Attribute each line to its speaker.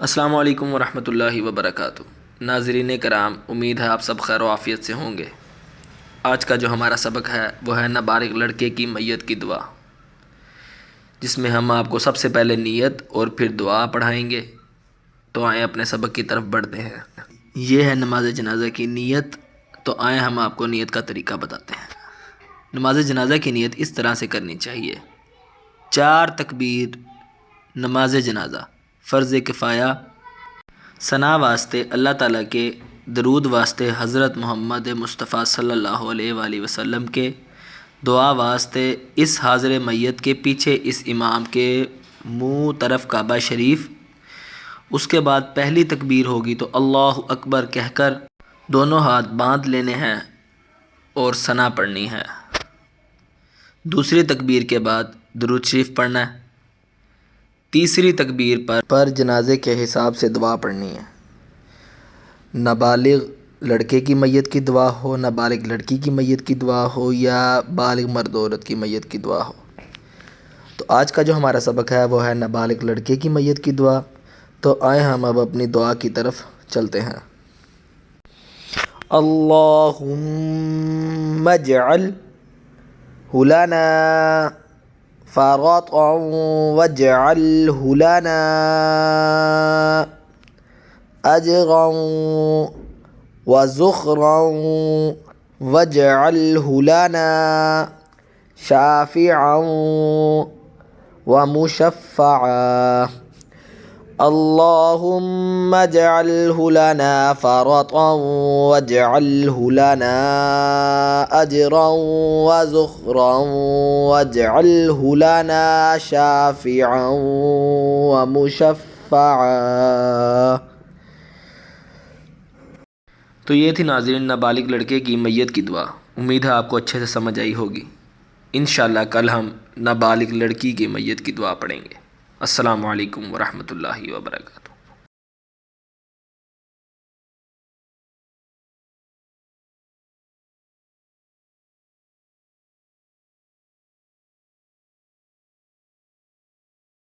Speaker 1: السلام علیکم ورحمۃ اللہ وبرکاتہ۔ ناظرین کرام، امید ہے آپ سب خیر و عافیت سے ہوں گے۔ آج کا جو ہمارا سبق ہے وہ ہے نابالغ لڑکے کی میت کی دعا، جس میں ہم آپ کو سب سے پہلے نیت اور پھر دعا پڑھائیں گے۔ تو آئیں اپنے سبق کی طرف بڑھتے ہیں۔ یہ ہے نماز جنازہ کی نیت۔ تو آئیں ہم آپ کو نیت کا طریقہ بتاتے ہیں۔ نماز جنازہ کی نیت اس طرح سے کرنی چاہیے: 4 تکبیر نماز جنازہ، فرض کفایہ، ثنا واسطے اللہ تعالیٰ کے، درود واسطے حضرت محمد مصطفیٰ صلی اللہ علیہ وآلہ وسلم کے، دعا واسطے اس حاضر میت کے پیچھے اس امام کے منہ طرف کعبہ شریف۔ اس کے بعد پہلی تکبیر ہوگی تو اللہ اکبر کہہ کر دونوں ہاتھ باندھ لینے ہیں اور ثنا پڑھنی ہے۔ دوسری تکبیر کے بعد درود شریف پڑھنا ہے۔ تیسری تکبیر پر جنازے کے حساب سے دعا پڑھنی ہے۔ نابالغ لڑکے کی میت کی دعا ہو، نابالغ لڑکی کی میت کی دعا ہو، یا بالغ مرد عورت کی میت کی دعا ہو۔ تو آج کا جو ہمارا سبق ہے وہ ہے نابالغ لڑکے کی میت کی دعا۔ تو آئیں ہم اب اپنی دعا کی طرف چلتے ہیں۔ اللہم اجعلہ لنا فرطا واجعلہ لنا اجرا وزخرا واجعلہ لنا شافعا ومشفعا۔ اللہم اجعلہ لنا فرطا واجعلہ لنا اجرا وزخرا واجعلہ لنا شافعا ومشفعا۔ تو یہ تھی ناظرین نابالغ لڑکے کی میت کی دعا۔ امید ہے آپ کو اچھے سے سمجھ آئی ہوگی۔ انشاءاللہ کل ہم نابالغ لڑکی کی میت کی دعا پڑھیں گے۔ السلام علیکم ورحمۃ اللہ وبرکاتہ۔